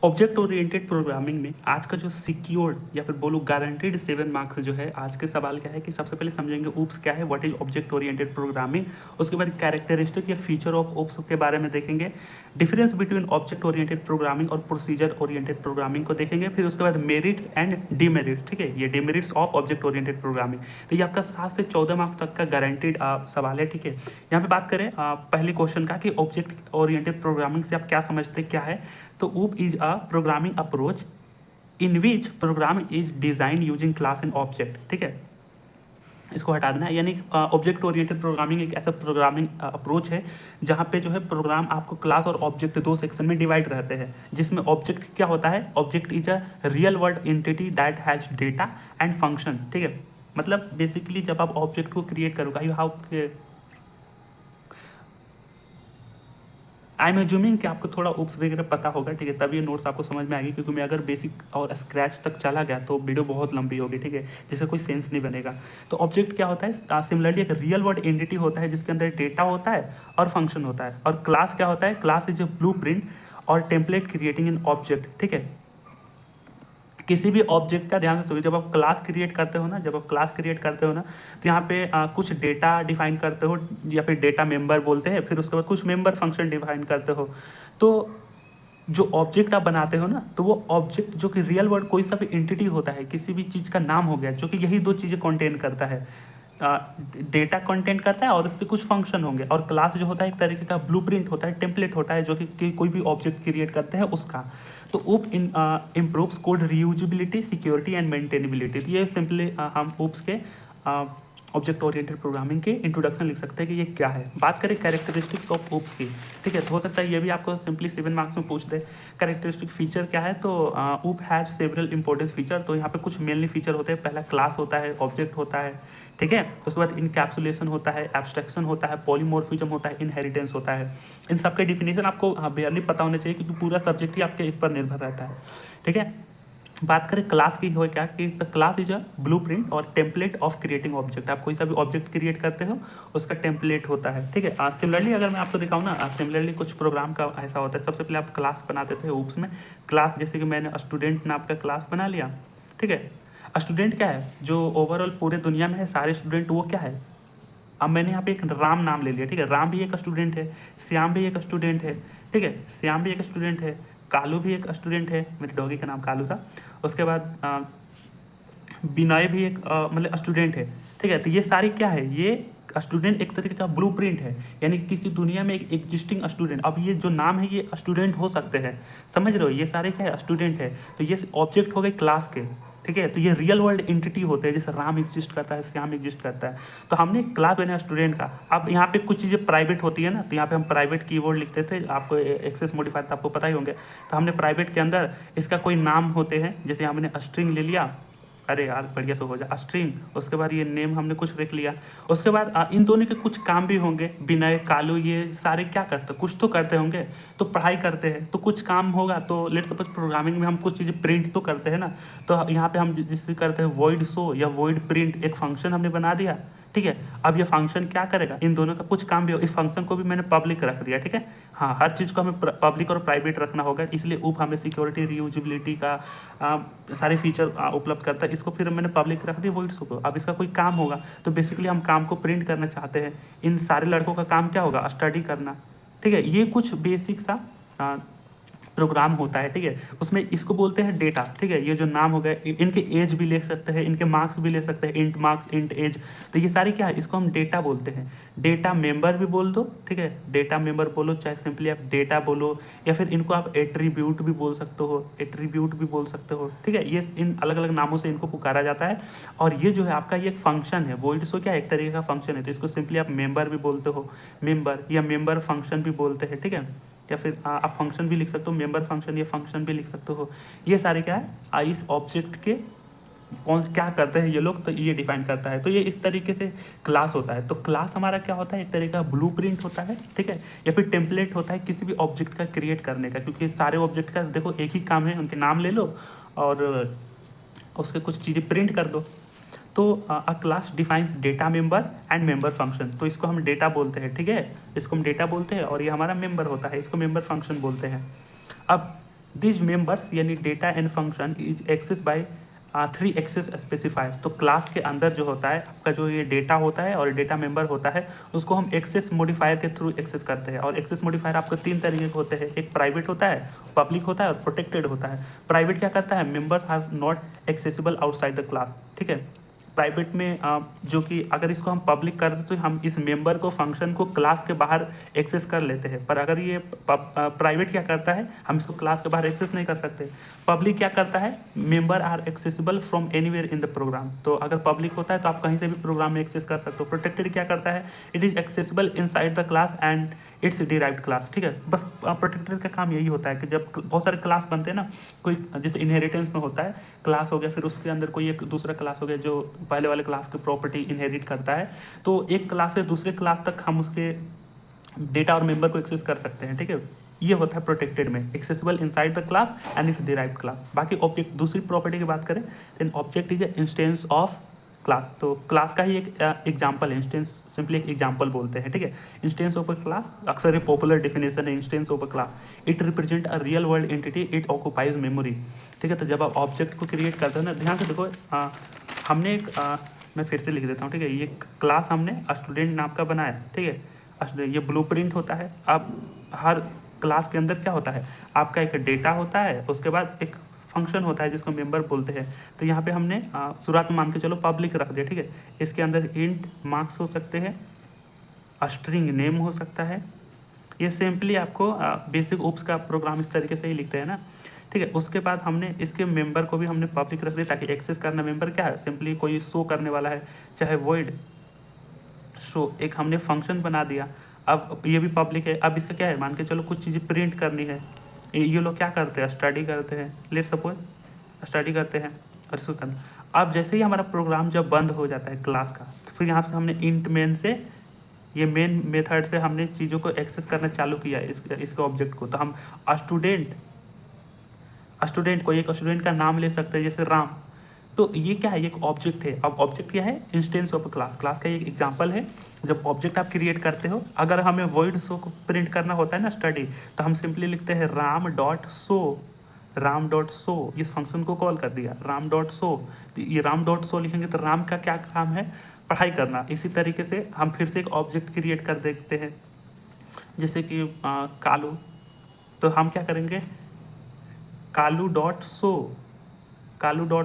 Object oriented programming में आज का जो सिक्योर्ड या फिर बोलो गारंटीड 7 मार्क्स जो है, आज के सवाल क्या है कि सबसे पहले समझेंगे ऊप्स क्या है, what is object oriented programming. उसके बाद कैरेक्टरिस्टिक या फीचर ऑफ ऊप्स के बारे में देखेंगे, difference between object oriented programming और प्रोसीजर ओरिएंटेड प्रोग्रामिंग को देखेंगे। फिर उसके बाद मेरिट्स एंड डिमेरिट्स, ठीक है, ये demerits of object oriented programming. तो ये आपका 7 से 14 मार्क्स तक का गारंटीड सवाल है, ठीक है। यहाँ पे बात करें पहले क्वेश्चन का कि ऑब्जेक्ट ओरिएंटेड प्रोग्रामिंग से आप क्या समझते क्या है। तो OOP is a programming approach in which programme is design using class and object, ठीक है, इसको हटा देना है। यानी ऑब्जेक्ट ओरिएंटेड प्रोग्रामिंग एक ऐसा प्रोग्रामिंग अप्रोच है जहाँ पे जो है प्रोग्राम आपको क्लास और ऑब्जेक्ट दो सेक्शन में डिवाइड रहते हैं, जिसमें ऑब्जेक्ट क्या होता है, object is a real world entity that has data and function, ठीक है। मतलब बेसिकली जब आप ऑब्जेक्ट को क्रिएट करोगे, you have, I am assuming कि आपको थोड़ा उप्स वगैरह पता होगा, ठीक है, तब ये नोट्स आपको समझ में आएगी। क्योंकि मैं अगर बेसिक और स्क्रैच तक चला गया तो वीडियो बहुत लंबी होगी, ठीक है, जिसका कोई सेंस नहीं बनेगा। तो ऑब्जेक्ट क्या होता है, सिमिलरली एक रियल वर्ल्ड एंटिटी होता है जिसके अंदर डेटा होता है और फंक्शन होता है। और क्लास क्या होता है, class is a blue print और टेम्पलेट क्रिएटिंग इन ऑब्जेक्ट, ठीक है। किसी भी ऑब्जेक्ट का ध्यान से सुनिए, जब आप क्लास क्रिएट करते हो ना, जब आप क्लास क्रिएट करते हो ना, तो यहाँ पे कुछ डेटा डिफाइन करते हो या फिर डेटा मेंबर बोलते हैं, फिर उसके बाद कुछ मेंबर फंक्शन डिफाइन करते हो। तो जो ऑब्जेक्ट आप बनाते हो ना, तो वो ऑब्जेक्ट जो कि रियल वर्ल्ड कोई सा भी एंटिटी होता है, किसी भी चीज़ का नाम हो गया, जो कि यही दो चीज़ें कंटेन करता है, डेटा कंटेंट करता है और उसके कुछ फंक्शन होंगे। और क्लास जो होता है एक तरीके का ब्लूप्रिंट होता है, टेम्पलेट होता है, जो कि कोई भी ऑब्जेक्ट क्रिएट करते हैं उसका। तो ऊप improves code reusability, security and maintainability. तो ये सिंपली हम ऊप्स के ऑब्जेक्ट ओरिएंटेड प्रोग्रामिंग के इंट्रोडक्शन लिख सकते हैं कि ये क्या है। बात करें कैरेक्टरिस्टिक्स ऑफ ऊप्स की, ठीक है, तो हो सकता है ये भी आपको सिंपली 7 मार्क्स में पूछ दे। कैरेक्टरिस्टिक फीचर क्या है, तो ऊप हैज सेवरल इंपॉर्टेंट फीचर। तो यहाँ पे कुछ मेनली फीचर होते हैं, पहला क्लास होता है, ऑब्जेक्ट होता है, ठीक है, उसके बाद इनकैप्सुलेशन होता है, एब्स्ट्रैक्शन होता है, पॉलीमॉर्फिज्म होता है, इनहेरिटेंस होता है। इन सब के डिफिनेशन आपको बेयरली पता होने चाहिए, क्योंकि पूरा सब्जेक्ट ही आपके इस पर निर्भर रहता है, ठीक है। बात करें क्लास की, हो क्या कि the class is a blueprint और टेम्पलेट ऑफ क्रिएटिंग ऑब्जेक्ट। आप कोई सा भी ऑब्जेक्ट क्रिएट करते हो उसका टेम्पलेट होता है, ठीक है। सिमिलरली अगर मैं आपको दिखाऊँ ना, सिमिलरली कुछ प्रोग्राम का ऐसा होता है, सबसे पहले आप क्लास बनाते थे ऊप्स में। क्लास जैसे कि मैंने स्टूडेंट नाम का क्लास बना लिया, ठीक है। स्टूडेंट क्या है, जो ओवरऑल पूरे दुनिया में है सारे स्टूडेंट, वो क्या है। अब मैंने यहाँ पे एक राम नाम ले लिया, ठीक है, राम भी एक स्टूडेंट है, श्याम भी एक स्टूडेंट है, ठीक है, श्याम भी एक स्टूडेंट है, कालू भी एक स्टूडेंट है, मेरे डॉगी का नाम कालू था। उसके बाद बिनय भी एक मतलब स्टूडेंट है, ठीक है। तो ये सारी क्या है, ये स्टूडेंट एक तरीके का ब्लूप्रिंट है, यानी कि किसी दुनिया में एक एग्जिस्टिंग स्टूडेंट। अब ये जो नाम है ये स्टूडेंट हो सकते हैं, समझ रहे हो, ये सारे क्या है, स्टूडेंट है। तो ये ऑब्जेक्ट हो गए क्लास के, ठीक है। तो ये रियल वर्ल्ड एंटिटी होते हैं, जैसे राम एग्जिस्ट करता है, श्याम एग्जिस्ट करता है। तो हमने क्लास बनाया स्टूडेंट का। अब यहाँ पे कुछ चीज़ें प्राइवेट होती है ना, तो यहाँ पे हम प्राइवेट कीवर्ड लिखते थे, आपको एक्सेस मॉडिफायर तो आपको पता ही होंगे। तो हमने प्राइवेट के अंदर इसका कोई नाम होते हैं, जैसे हमने स्ट्रिंग ले लिया, अरे यार बढ़िया से हो जाए स्ट्रिंग, उसके बाद ये नेम हमने कुछ लिख लिया। उसके बाद इन दोनों के कुछ काम भी होंगे, विनय कालू ये सारे क्या करते हैं, कुछ तो करते होंगे, तो पढ़ाई करते हैं, तो कुछ काम होगा। तो लेट सपोज प्रोग्रामिंग में हम कुछ चीज़ें प्रिंट तो करते हैं ना, तो यहाँ पे हम जिससे करते हैं वॉइड शो या वॉइड प्रिंट, एक फंक्शन हमने बना दिया, ठीक है। अब ये फंक्शन क्या करेगा, इन दोनों का कुछ काम भी हो, इस फंक्शन को भी मैंने पब्लिक रख दिया, ठीक है। हाँ, हर चीज़ को हमें पब्लिक और प्राइवेट रखना होगा, इसलिए ऊप हमें सिक्योरिटी रीयूजिबिलिटी का सारे फीचर उपलब्ध करता है। इसको फिर मैंने पब्लिक रख दिया वॉइड शो को। अब इसका कोई काम होगा, तो बेसिकली हम काम को प्रिंट करना चाहते हैं। इन सारे लड़कों का काम क्या होगा, स्टडी करना, ठीक है। ये कुछ बेसिक सा प्रोग्राम होता है, ठीक है। उसमें इसको बोलते हैं डेटा, ठीक है। ये जो नाम हो गए, इनके एज भी ले सकते हैं, इनके मार्क्स भी ले सकते हैं, इंट मार्क्स इंट एज। तो ये सारी क्या है, इसको हम डेटा बोलते हैं। डेटा मेंबर भी बोल दो, ठीक है, डेटा मेंबर बोलो, चाहे सिंपली आप डेटा बोलो, या फिर इनको आप एट्रीब्यूट भी बोल सकते हो, एट्रीब्यूट भी बोल सकते हो, ठीक है। ये इन अलग अलग नामों से इनको पुकारा जाता है। और ये जो है आपका ये एक फंक्शन है, वॉइड शो क्या है, एक तरीके का फंक्शन है। तो इसको सिंपली आप मेंबर भी बोलते हो, मेंबर या मेंबर फंक्शन भी बोलते हैं, ठीक है। या फिर आप फंक्शन भी लिख सकते हो, मेंबर फंक्शन या फंक्शन भी लिख सकते हो। ये सारे क्या है, इस ऑब्जेक्ट के कौन क्या करते हैं ये लोग, तो ये डिफाइन करता है। तो ये इस तरीके से क्लास होता है। तो क्लास हमारा क्या होता है, एक तरीके का ब्लूप्रिंट होता है, ठीक है, या फिर टेम्पलेट होता है किसी भी ऑब्जेक्ट का क्रिएट करने का। क्योंकि सारे ऑब्जेक्ट का देखो एक ही काम है, उनके नाम ले लो और उसके कुछ चीज़ें प्रिंट कर दो। तो अ class defines data member and member function. तो इसको हम डेटा बोलते हैं, ठीक है, इसको हम डेटा बोलते हैं, और ये हमारा मेंबर होता है, इसको मेंबर फंक्शन बोलते हैं। अब दिज मेंबर्स यानी data and function is access by 3 access specifiers. तो क्लास के अंदर जो होता है आपका जो ये डेटा होता है और डेटा मेंबर होता है उसको हम एक्सेस मॉडिफायर के थ्रू एक्सेस करते हैं। और एक्सेस मॉडिफायर आपको 3 तरीके के होते हैं, एक प्राइवेट होता है, पब्लिक होता है और प्रोटेक्टेड होता है। प्राइवेट क्या करता है, members are not accessible outside the class, ठीक है। प्राइवेट में जो कि अगर इसको हम पब्लिक कर दें तो हम इस मेंबर को फंक्शन को क्लास के बाहर एक्सेस कर लेते हैं, पर अगर ये प्राइवेट क्या करता है, हम इसको क्लास के बाहर एक्सेस नहीं कर सकते। पब्लिक क्या करता है, member are accessible from anywhere in the program. तो अगर पब्लिक होता है तो आप कहीं से भी प्रोग्राम में एक्सेस कर सकते हो। प्रोटेक्टेड क्या करता है, it is accessible inside the class and its derived class, ठीक है। बस प्रोटेक्टेड का काम यही होता है कि जब बहुत सारे क्लास बनते हैं ना, कोई जैसे इनहेरिटेंस में होता है, क्लास हो गया, फिर उसके अंदर कोई एक दूसरा क्लास हो गया जो पहले वाले क्लास की प्रॉपर्टी इनहेरिट करता है, तो एक क्लास से दूसरे क्लास तक हम उसके डेटा और मेंबर को एक्सेस कर सकते हैं, ठीक है। ये होता है प्रोटेक्टेड में, accessible inside the class and its derived class. बाकी ऑब्जेक्ट दूसरी प्रॉपर्टी की बात करें, then object is instance of class. तो क्लास का ही एक एग्जांपल है, इंस्टेंस सिंपली एक एग्जांपल बोलते हैं, ठीक है। इंस्टेंस ऑफ अ क्लास अक्सर ये पॉपुलर डेफिनेशन है, instance of a class, it represent a real world entity, it occupies memory, ठीक है। तो जब आप ऑब्जेक्ट को क्रिएट करते हो ना, ध्यान से देखो, हमने एक मैं फिर से लिख देता हूँ, ठीक है। ये क्लास हमने स्टूडेंट नाम का बनाया, ठीक है। ये ब्लूप्रिंट होता है। अब हर क्लास के अंदर क्या होता है, आपका एक डेटा होता है, उसके बाद एक फंक्शन होता है जिसको मेंबर बोलते हैं। तो यहाँ पे हमने शुरुआत में मान के चलो पब्लिक रख दिया, ठीक है। इसके अंदर इंट मार्क्स हो सकते हैं, स्ट्रिंग नेम हो सकता है। ये सिंपली आपको बेसिक ओप्स का प्रोग्राम इस तरीके से ही लिखते हैं ना, ठीक है। उसके बाद हमने इसके मेंबर को भी हमने पब्लिक रख दिया ताकि एक्सेस करना मेंबर क्या है, सिंपली कोई शो करने वाला है, चाहे वॉइड शो, एक हमने फंक्शन बना दिया। अब ये भी पब्लिक है। अब इसका क्या है, मान के चलो कुछ चीज़ें प्रिंट करनी है। ये लोग क्या करते हैं, स्टडी करते हैं, लेट सपोज स्टडी करते हैं और इसको करना। अब जैसे ही हमारा प्रोग्राम जब बंद हो जाता है क्लास का, तो फिर यहाँ से हमने इंट मेन से, ये मेन मेथड से हमने चीज़ों को एक्सेस करना चालू किया इसके ऑब्जेक्ट को। तो हम स्टूडेंट को एक स्टूडेंट का नाम ले सकते हैं, जैसे राम। तो ये क्या है, एक ऑब्जेक्ट है। अब ऑब्जेक्ट क्या है, इंस्टेंस ऑफ क्लास। क्लास का एक एग्जांपल है। जब ऑब्जेक्ट आप क्रिएट करते हो, अगर हमें वॉइड शो को प्रिंट करना होता है ना स्टडी, तो हम सिंपली लिखते हैं राम डॉट शो, इस फंक्शन को कॉल कर दिया राम डॉट शो। ये राम डॉट शो लिखेंगे तो राम का क्या काम है, पढ़ाई करना। इसी तरीके से हम फिर से एक ऑब्जेक्ट क्रिएट कर देखते हैं, जैसे कि कालू। तो हम क्या करेंगे, कालू डॉट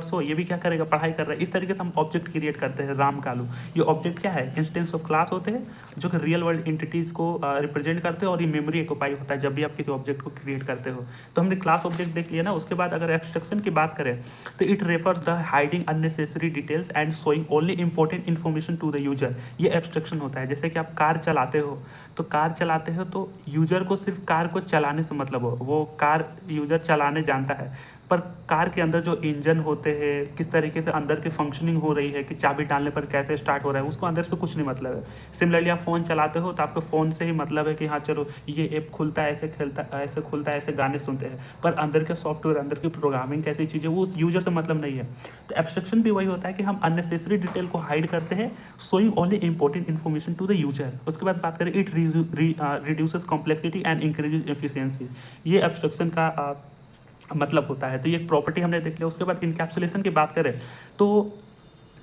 शो, ये भी क्या करेगा, पढ़ाई कर रहा है। इस तरीके से हम ऑब्जेक्ट क्रिएट करते हैं राम कालू। ये ऑब्जेक्ट क्या है, इंस्टेंस ऑफ क्लास होते हैं जो कि रियल वर्ल्ड एंटिटीज को रिप्रेजेंट करते हैं, और ये मेमोरी ऑक्यूपाई होता है जब भी आप किसी ऑब्जेक्ट को क्रिएट करते हो। तो हमने क्लास ऑब्जेक्ट देख लिया ना। उसके बाद अगर एब्स्ट्रक्शन की बात करें तो it refers the hiding unnecessary details and showing only important information to the user. ये एब्स्ट्रक्शन होता है। जैसे कि आप कार चलाते हो, तो यूजर को सिर्फ कार को चलाने से मतलब हो, वो कार यूजर चलाने जानता है, पर कार के अंदर जो इंजन होते हैं, किस तरीके से अंदर की फंक्शनिंग हो रही है, कि चाबी डालने पर कैसे स्टार्ट हो रहा है, उसको अंदर से कुछ नहीं मतलब है। सिमिलरली आप फ़ोन चलाते हो तो आपको फ़ोन से ही मतलब है कि हाँ चलो ये ऐप खुलता है, ऐसे खुलता है, ऐसे गाने सुनते हैं, पर अंदर के सॉफ्टवेयर, अंदर की प्रोग्रामिंग कैसी चीज़ें, वो उस यूजर से मतलब नहीं है। तो एब्स्ट्रक्शन भी वही होता है कि हम अननेसेसरी डिटेल को हाइड करते हैं, showing only important information to the user. उसके बाद बात करें, it reduces complexity and increases efficiency. ये एब्स्ट्रक्शन का मतलब होता है। तो ये एक प्रॉपर्टी हमने देख लिया। उसके बाद इनकैप्सुलेशन की बात करें तो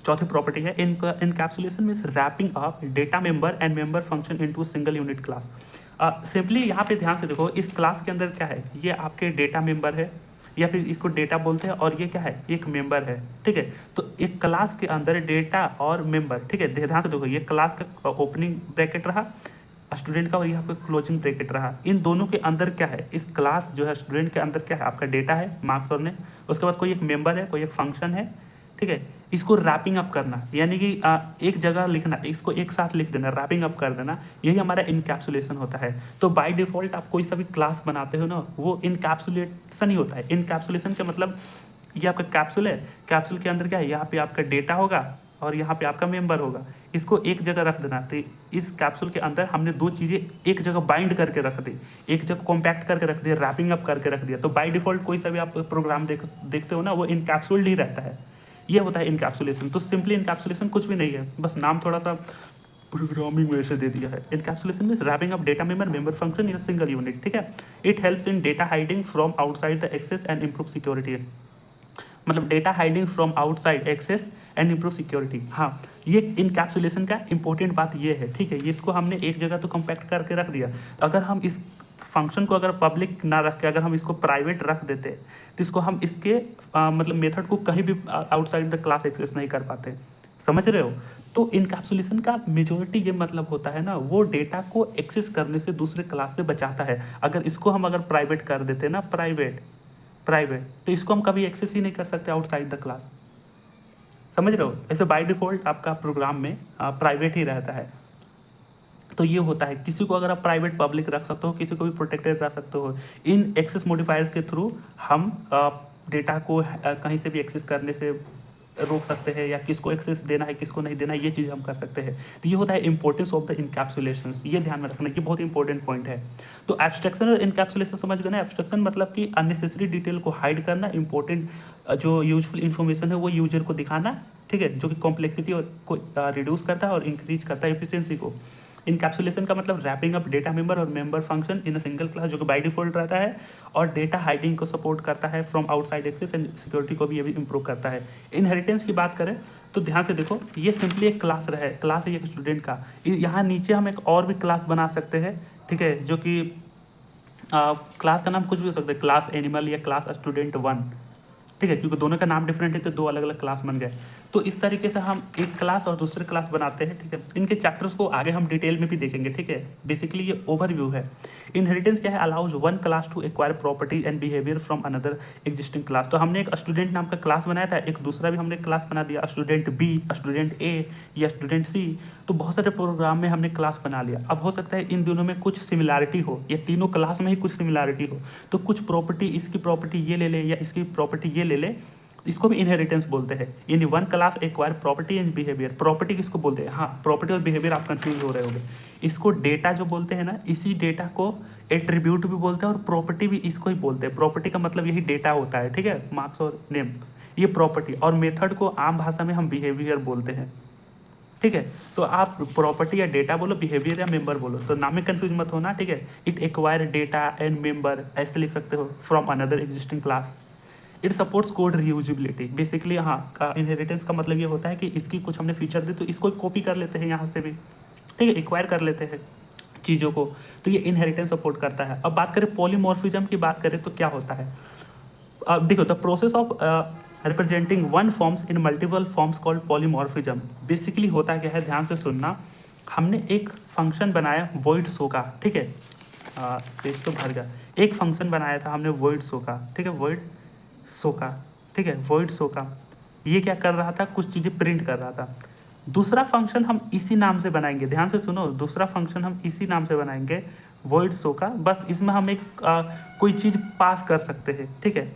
चौथी प्रॉपर्टी है encapsulation means wrapping up data member and member function into single unit class. Simply यहाँ पे ध्यान से देखो, इस क्लास के अंदर क्या है, ये आपके डेटा मेंबर है, या फिर इसको डेटा बोलते हैं, और ये क्या है, एक मेंबर है, ठीक है। तो एक क्लास के अंदर डेटा और मेंबर, ठीक है, ध्यान से देखो, ये क्लास का ओपनिंग ब्रैकेट रहा स्टूडेंट का, और यहाँ पे क्लोजिंग ब्रैकेट रहा। इन दोनों के अंदर क्या है, इस क्लास जो है स्टूडेंट के अंदर क्या है, आपका डेटा है, मार्क्स और ने, उसके बाद कोई एक मेंबर है, कोई एक फंक्शन है, ठीक है। इसको रैपिंग अप करना, यानी कि एक जगह लिखना, इसको एक साथ लिख देना, रैपिंग अप कर देना, यही हमारा इनकैप्सुलेशन होता है। तो बाय डिफॉल्ट आप कोई सा भी क्लास बनाते हो ना, वो इनकैप्सुलेशन ही होता है। इनकैप्सुलेशन का मतलब, ये आपका कैप्सूल है, कैप्सूल के अंदर क्या है, यहाँ पे आपका डेटा होगा और यहाँ पे आपका मेंबर होगा, इसको एक जगह रख देना। तो इस कैप्सूल के अंदर हमने दो चीज़ें एक जगह बाइंड करके रख दी, एक जगह कॉम्पैक्ट करके रख दिया, रैपिंग अप करके रख दिया। तो बाय डिफॉल्ट कोई सा भी आप प्रोग्राम देखते हो ना, वो इनकैप्सूल्ड ही रहता है। ये होता है इनकैप्सुलेशन। तो सिंपली इनकैप्सुलेशन कुछ भी नहीं है, बस नाम थोड़ा सा प्रोग्रामिंग में ऐसे दे दिया है। Encapsulation means wrapping up data member function in a single unit, ठीक है। It helps in data hiding from outside the access and improve security. मतलब data hiding from outside access and improve security. हाँ, ये encapsulation का important बात ये है, ठीक है। ये इसको हमने एक जगह तो कम्पैक्ट करके रख दिया, तो अगर हम इस फंक्शन को अगर पब्लिक ना रख के अगर हम इसको प्राइवेट रख देते तो इसको हम इसके मतलब मेथड को कहीं भी आउटसाइड द क्लास एक्सेस नहीं कर पाते, समझ रहे हो। तो इनकैप्सुलेशन का मेजोरिटी ये मतलब होता है ना, वो डेटा को एक्सेस करने से दूसरे क्लास से बचाता है। अगर इसको हम अगर प्राइवेट कर देते ना, प्राइवेट तो इसको हम कभी एक्सेस ही नहीं कर सकते आउटसाइड द क्लास, समझ रहे हो। ऐसे बाय डिफॉल्ट आपका प्रोग्राम में प्राइवेट ही रहता है। तो ये होता है, किसी को अगर आप प्राइवेट पब्लिक रख सकते हो, किसी को भी प्रोटेक्टेड रख सकते हो। इन एक्सेस मॉडिफायर्स के थ्रू हम डेटा को कहीं से भी एक्सेस करने से रोक सकते हैं, या किसको एक्सेस देना है किसको नहीं देना है, ये चीज़ हम कर सकते हैं। तो ये होता है इंपॉर्टेंस ऑफ द इनकैप्सुलेशंस, ये ध्यान में रखना कि बहुत इंपॉर्टेंट पॉइंट है। तो एब्स्ट्रैक्शन और इनकैप्सुलेशन समझ गए ना। एब्स्ट्रैक्शन मतलब कि अननेसेसरी डिटेल को हाइड करना, इंपॉर्टेंट जो यूजफुल इन्फॉर्मेशन है वो यूजर को दिखाना, ठीक है, जो कि कॉम्प्लेक्सिटी को रिड्यूस करता है और इंक्रीज करता है एफिशिएंसी को। इनकैप्सुलेशन का मतलब रैपिंग अप डेटा मेंबर और member function in a single class, जो कि बाय डिफॉल्ट रहता है, और डेटा हाइडिंग को सपोर्ट करता है from outside access and security को भी ये भी इंप्रूव करता है। इनहेरिटेंस की बात करें तो ध्यान से देखो, ये सिंपली एक क्लास है एक स्टूडेंट का। यहाँ नीचे हम एक और भी क्लास बना सकते हैं, ठीक है, जो कि क्लास का नाम कुछ भी हो सकता है, क्लास एनिमल या क्लास स्टूडेंट 1, ठीक है, क्योंकि दोनों का नाम डिफरेंट है तो दो अलग अलग क्लास बन गए। तो इस तरीके से हम एक क्लास और दूसरे क्लास बनाते हैं, ठीक है। इनके चैप्टर्स को आगे हम डिटेल में भी देखेंगे, ठीक है। बेसिकली ये ओवरव्यू है। इनहेरिटेंस क्या है, allows one class to acquire property and behaviour from another existing class. तो हमने एक स्टूडेंट नाम का क्लास बनाया था, एक दूसरा भी हमने क्लास बना दिया, स्टूडेंट बी, स्टूडेंट ए या स्टूडेंट सी। तो बहुत सारे प्रोग्राम में हमने क्लास बना लिया। अब हो सकता है इन दोनों में कुछ सिमिलैरिटी हो, ये तीनों क्लास में ही कुछ सिमिलैरिटी हो, तो कुछ प्रॉपर्टी, इसकी प्रॉपर्टी ये ले ले या इसकी प्रॉपर्टी ये ले ले, इसको भी इनहेरिटेंस बोलते हैं। In one class acquire property and behaviour. Property किसको बोलते हैं, हाँ, प्रॉपर्टी और बिहेवियर आप कंफ्यूज हो रहे होंगे। इसको डेटा जो बोलते हैं ना, इसी डेटा को एट्रीब्यूट भी बोलते हैं और प्रॉपर्टी भी इसको ही बोलते हैं। प्रॉपर्टी का मतलब यही डेटा होता है, ठीक है, मार्क्स और नेम, ये प्रॉपर्टी। और मेथड को आम भाषा में हम बिहेवियर बोलते हैं, ठीक है। तो आप प्रॉपर्टी या डेटा बोलो, बिहेवियर या मेंबर बोलो, तो नाम में कंफ्यूज मत होना, ठीक है। It acquire data and member ऐसे लिख सकते हो from another existing class. It supports code reusability. Basically हाँ, का इनहेरिटेंस का मतलब ये होता है कि इसकी कुछ हमने फीचर दी तो इसको कॉपी कर लेते हैं यहाँ से भी, ठीक है, एक्वायर कर लेते हैं चीज़ों को। तो ये इनहेरिटेंस सपोर्ट करता है। अब बात करें पॉलीमॉर्फिज्म की, बात करें तो क्या होता है। अब देखो, the process of representing one forms in multiple forms called polymorphism. Basically होता क्या है, ध्यान से सुनना। हमने एक फंक्शन बनाया वॉइड शो का, ठीक है, पेज तो भर गया। एक फंक्शन बनाया था हमने वॉइड शो का, ठीक है, वॉइड शो का, ठीक है, वॉइड शो का। ये क्या कर रहा था, कुछ चीज़ें प्रिंट कर रहा था। दूसरा फंक्शन हम इसी नाम से बनाएंगे, ध्यान से सुनो, दूसरा फंक्शन हम इसी नाम से बनाएंगे वॉइड शो का। बस इसमें हम एक कोई चीज़ पास कर सकते हैं, ठीक है,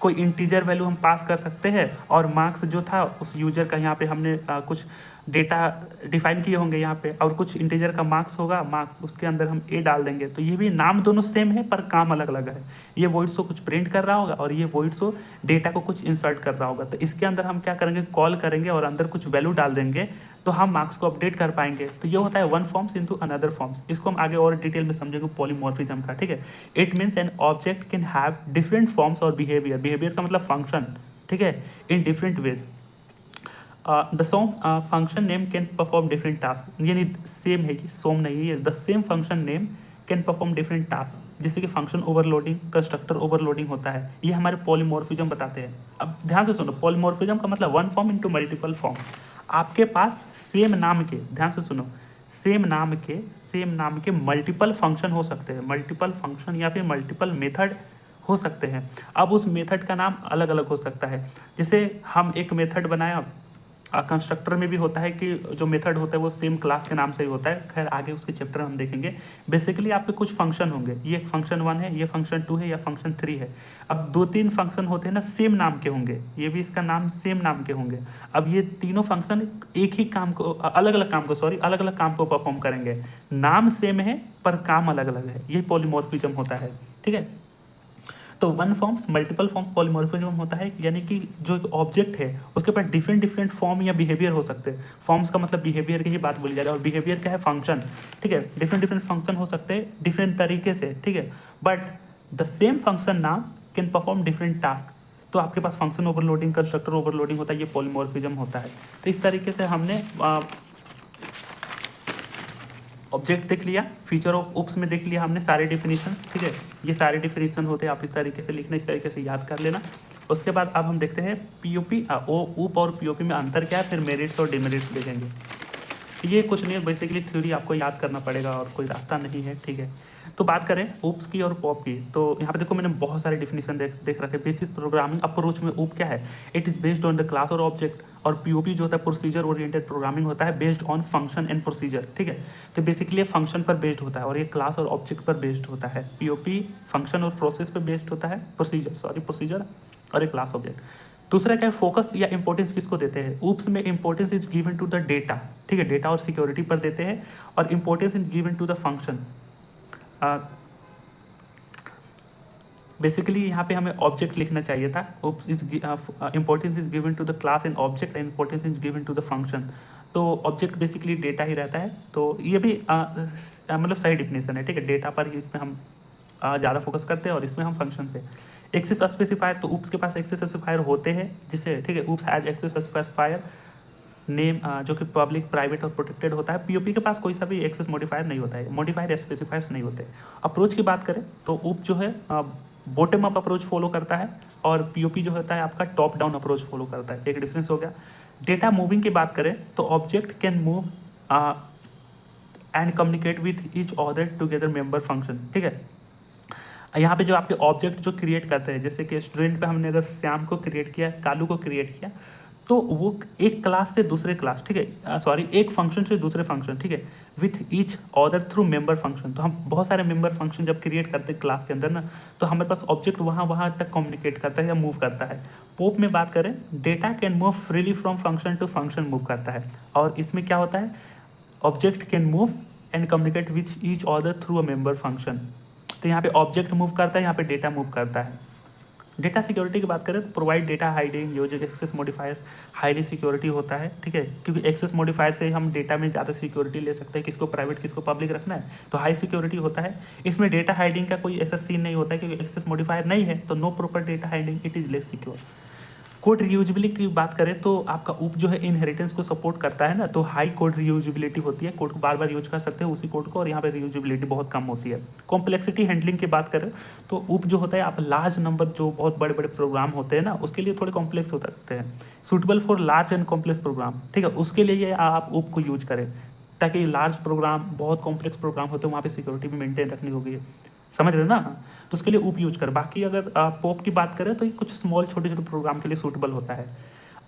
कोई इंटीजर वैल्यू हम पास कर सकते हैं, और मार्क्स जो था उस यूजर का, यहाँ पे हमने कुछ डेटा डिफाइन किए होंगे यहाँ पे, और कुछ इंटीजर का मार्क्स होगा, मार्क्स उसके अंदर हम ए डाल देंगे। तो ये भी नाम दोनों सेम है पर काम अलग अलग है। ये वॉइड शो कुछ प्रिंट कर रहा होगा और ये वॉइड शो डेटा को कुछ इंसर्ट कर रहा होगा। तो इसके अंदर हम क्या करेंगे, कॉल करेंगे और अंदर कुछ वैल्यू डाल देंगे, तो हम मार्क्स को अपडेट कर पाएंगे। तो ये होता है one forms into another forms. इसको हम आगे और डिटेल में समझेंगे पॉलीमॉर्फिज्म का, ठीक है। It means an object can have different forms और बिहेवियर। बिहेवियर का मतलब फंक्शन, ठीक है, in different ways. The some function name can perform different task, यानी सेम है कि सोम नहीं है, the same function name can perform different task. जैसे कि फंक्शन ओवरलोडिंग, कंस्ट्रक्टर ओवरलोडिंग होता है, ये हमारे पॉलीमॉर्फिज्म बताते हैं। अब ध्यान से सुनो, पॉलीमॉर्फिज्म का मतलब one form into multiple form. आपके पास सेम नाम के, ध्यान से सुनो, सेम नाम के मल्टीपल फंक्शन हो सकते हैं, मल्टीपल फंक्शन या फिर मल्टीपल मेथड हो सकते हैं। अब उस मेथड का नाम अलग अलग हो सकता है। जैसे हम एक मेथड बनाया, कंस्ट्रक्टर में भी होता है कि जो मेथड होता है वो सेम क्लास के नाम से ही होता है, खैर आगे उसके चैप्टर हम देखेंगे। बेसिकली आपके कुछ फंक्शन होंगे, ये फंक्शन 1 है, ये फंक्शन 2 है या फंक्शन 3 है। अब 2-3 फंक्शन होते हैं ना, सेम नाम के होंगे, ये भी इसका नाम सेम नाम के होंगे। अब ये तीनों फंक्शन एक ही काम को, अलग अलग काम को परफॉर्म करेंगे। नाम सेम है पर काम अलग अलग है, ये पॉलीमॉर्फिज्म होता है, ठीक है। तो one forms multiple forms polymorphism होता है, यानी कि जो एक ऑब्जेक्ट है उसके पास डिफरेंट डिफरेंट फॉर्म या बिहेवियर हो सकते हैं। फॉर्म्स का मतलब बिहेवियर की ही बात बोली जा रही है, और बिहेवियर क्या है, फंक्शन, ठीक है। डिफरेंट डिफरेंट फंक्शन हो सकते हैं डिफरेंट तरीके से, ठीक है, बट द सेम फंक्शन नाम कैन परफॉर्म डिफरेंट टास्क। तो आपके पास फंक्शन ओवरलोडिंग, कंस्ट्रक्टर ओवरलोडिंग होता है, ये पॉलीमॉर्फिज्म होता है। तो इस तरीके से हमने ऑब्जेक्ट देख लिया, फीचर ऑफ उप्स में देख लिया हमने सारे डिफिनीशन, ठीक है। ये सारे डिफिनीशन होते हैं, आप इस तरीके से लिखना, इस तरीके से याद कर लेना। उसके बाद अब हम देखते हैं पीओपी, उप और पीओपी में अंतर क्या है, फिर मेरिट्स और डिमेरिट्स देखेंगे। ये कुछ नहीं है, बेसिकली थ्योरी आपको याद करना पड़ेगा और कोई रास्ता नहीं है, ठीक है। तो बात करें उप्स की और पॉप की, तो यहाँ पे देखो मैंने बहुत सारे डिफिनीशन देख रखे। बेसिस प्रोग्रामिंग अप्रोच में उप क्या है, it is based on the class और ऑब्जेक्ट। और पीओपी जो होता है प्रोसीजर ओरिएंटेड प्रोग्रामिंग होता है, based on function and procedure, ठीक है। तो बेसिकली ये फंक्शन पर बेस्ड होता है और ये क्लास और ऑब्जेक्ट पर बेस्ड होता है। पीओपी फंक्शन और प्रोसेस पर बेस्ड होता है, प्रोसीजर और एक क्लास ऑब्जेक्ट। दूसरा क्या है, फोकस या इंपॉर्टेंस किसको देते हैं, उप्स में importance is given to the data, ठीक है, डेटा और सिक्योरिटी पर देते हैं, और importance is given to the function. Basically यहाँ पे हमें ऑब्जेक्ट लिखना चाहिए था, OOPS is importance is given to the class and object and importance is given to the function. तो ऑब्जेक्ट बेसिकली डेटा ही रहता है, तो ये भी मतलब सही डिफिनेशन है, ठीक है। डेटा पर ही इसमें हम ज़्यादा फोकस करते हैं और इसमें हम फंक्शन पे। एक्सेस स्पेसिफायर, तो उप्स के पास एक्सेस स्पेसिफायर होते हैं, जिसे, ठीक है, उप्स हैज एक्सेस स्पेसिफायर नेम जो कि पब्लिक, प्राइवेट और प्रोटेक्टेड होता है। पीओपी के पास कोई सा भी एक्सेस मॉडिफायर नहीं होता है, मॉडिफायर स्पेसिफायर्स नहीं होते। अप्रोच की बात करें तो उप जो है बॉटम अप अप्रोच फॉलो करता है, और पीओपी जो होता है आपका टॉप डाउन अप्रोच फॉलो करता है, एक डिफरेंस हो गया। डेटा मूविंग की बात करें तो object can move and communicate with each other together member function, ठीक है। यहाँ पे जो आपके ऑब्जेक्ट जो क्रिएट करते हैं, जैसे कि स्टूडेंट पे हमने अगर श्याम को क्रिएट किया, कालू को क्रिएट किया, तो वो एक क्लास से दूसरे क्लास, ठीक है, सॉरी, एक फंक्शन से दूसरे फंक्शन, ठीक है, with each other through member function. तो हम बहुत सारे मेंबर फंक्शन जब क्रिएट करते हैं क्लास के अंदर ना, तो हमारे पास ऑब्जेक्ट वहाँ तक कम्युनिकेट करता है या मूव करता है। पोप में बात करें, data can move freely from function to function move करता है, और इसमें क्या होता है, object can move and communicate with each other through a member function. तो यहाँ पे ऑब्जेक्ट मूव करता है, यहाँ पे डेटा मूव करता है। डेटा सिक्योरिटी की बात करें तो provide data hiding using access modifiers, highly security होता है, ठीक है, क्योंकि एक्सेस मॉडिफायर से हम डेटा में ज़्यादा सिक्योरिटी ले सकते हैं, किसको प्राइवेट किसको पब्लिक रखना है, तो हाई सिक्योरिटी होता है। इसमें डेटा हाइडिंग का कोई ऐसा सीन नहीं होता है, क्योंकि एक्सेस मॉडिफायर नहीं है, तो no proper data hiding, it is less secure. Code reusability की बात करें तो आपका उप जो है इनहेरिटेंस को सपोर्ट करता है ना, तो हाई कोड रियूजिबिलिटी होती है, कोड को बार बार यूज कर सकते हैं उसी कोड को, और यहाँ पे रियूजिबिलिटी बहुत कम होती है। कॉम्प्लेक्सिटी हैंडलिंग की बात करें तो उप जो होता है, आप लार्ज नंबर जो बहुत बड़े बड़े प्रोग्राम होते हैं ना, उसके लिए थोड़े कॉम्प्लेक्स हो सकते हैं, suitable for large and complex program, ठीक है, उसके लिए आप उप को यूज करें, ताकि लार्ज प्रोग्राम, बहुत कॉम्प्लेक्स प्रोग्राम होते हैं, वहाँ पे सिक्योरिटी भी मेंटेन रखनी होगी, समझ रहे हो ना, तो उसके लिए उप यूज कर। बाकी अगर पोप की बात करें तो ये कुछ स्मॉल छोटे छोटे प्रोग्राम के लिए सूटेबल होता है।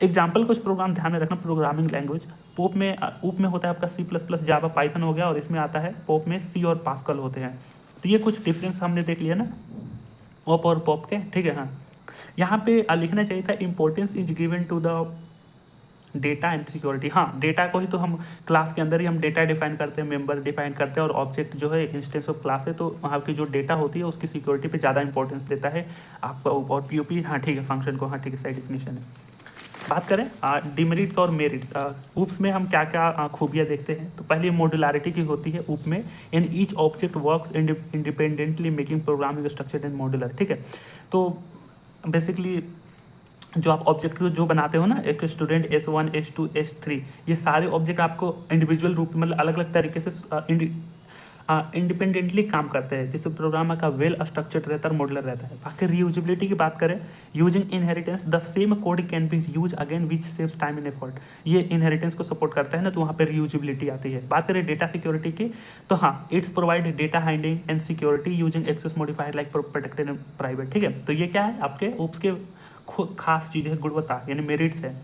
एग्जाम्पल कुछ प्रोग्राम ध्यान में रखना, प्रोग्रामिंग लैंग्वेज पोप में, उप में होता है आपका C++, जावा, पाइथन हो गया, और इसमें आता है पोप में सी और पास्कल होते हैं। तो ये कुछ डिफरेंस हमने देख लिया ना ओप और पॉप के, ठीक है। हाँ, यहाँ पे लिखना चाहिए था importance is given to the data and security. हाँ, डेटा को ही तो हम क्लास के अंदर ही हम डेटा डिफाइन करते हैं, मेंबर डिफाइन करते हैं, और ऑब्जेक्ट जो है इंस्टेंस ऑफ क्लास है, तो वहाँ की जो डेटा होती है उसकी सिक्योरिटी पे ज़्यादा इंपॉर्टेंस देता है आपका। और पीओपी, हाँ ठीक है, फंक्शन को, हाँ ठीक है, सही डिफिनेशन है। बात करें डिमेरिट्स और मेरिट्स, उप्स में हम क्या क्या खूबियाँ देखते हैं, तो पहले मॉड्यूलरिटी की होती है उप में, in each object works independently making programming structure and modular, ठीक है। तो बेसिकली जो आप ऑब्जेक्ट को जो बनाते हो ना, एक स्टूडेंट S1 S2 S3, ये सारे ऑब्जेक्ट आपको इंडिविजुअल रूप में, मतलब अलग अलग तरीके से इंडिपेंडेंटली काम करते हैं, जिससे प्रोग्राम का वेल स्ट्रक्चर्ड रहता है, मॉडुलर रहता है। बाकी रीयूजिबिलिटी की बात करें, using inheritance the same code can be use again which saves time and effort, ये इनहेरिटेंस को सपोर्ट करता है ना, तो वहाँ पे रीयूजिबिलिटी आती है। बात करें डेटा सिक्योरिटी की, तो हाँ, it's provide data hiding and security using access modifier like protected and private, ठीक है। तो ये क्या है, आपके उप्स के खास चीज़ है, गुणवत्ता यानी मेरिट्स है।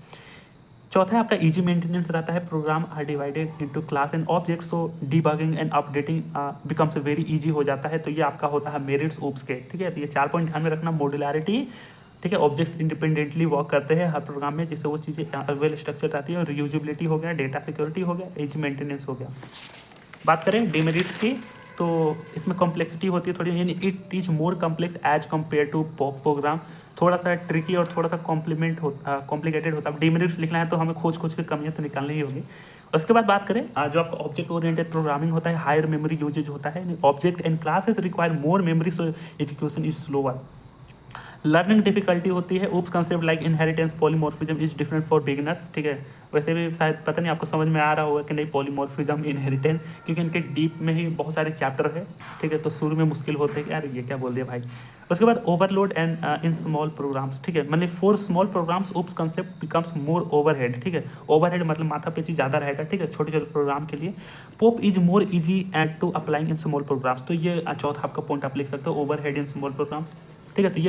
चौथा है आपका इजी मेंटेनेंस रहता है, program are divided into class and object, so debugging and updating becomes very easy हो जाता है, तो ये आपका होता है मेरिट्स उप्स के, ठीक है। तो ये 4 पॉइंट ध्यान में रखना, मॉड्यूलरिटी, ठीक है, ऑब्जेक्ट्स इंडिपेंडेंटली वर्क करते हैं हर प्रोग्राम में, जिससे वो चीज़ें वेल स्ट्रक्चर रहती है, और रीयूजिबिलिटी हो गया, डेटा सिक्योरिटी हो गया, इजी मेंटेनेंस हो गया। बात करें डिमेरिट्स की, तो इसमें कॉम्प्लेक्सिटी होती है थोड़ी, यानी it is more complex as compare to POP program. थोड़ा सा ट्रिकी और थोड़ा सा कॉम्प्लिकेटेड होता है। डिमेरिट्स लिखना है तो हमें खोज खोज के कमियाँ तो निकालनी ही होगी। उसके बाद बात करें जो आपका ऑब्जेक्ट ओरिएंटेड प्रोग्रामिंग होता है, हायर मेमोरी यूजेज होता है। Object and classes require more memory, so execution is slower. Learning difficulty होती है। OOPs concept like inheritance polymorphism is different for beginners, ठीक है। वैसे भी शायद पता नहीं आपको समझ में आ रहा होगा कि नहीं पॉलीमॉर्फिज्म इनहेरिटेंस, क्योंकि इनके डीप में ही बहुत सारे चैप्टर है, ठीक है। तो शुरू में मुश्किल होते हैं कि यार ये क्या बोल दिया भाई। उसके बाद overload and in small programs, ठीक है। मतलब for small programs OOPs concept becomes more overhead, ठीक है। ओवरहेड मतलब माथा पेची ज़्यादा रहेगा, ठीक है, छोटे छोटे प्रोग्राम के लिए। POP is more easy and to applying in small programs, तो ये चौथा आपका पॉइंट आप लिख सकते हो, ओवरहेड इन स्मॉल प्रोग्राम्स, ठीक है। तो ये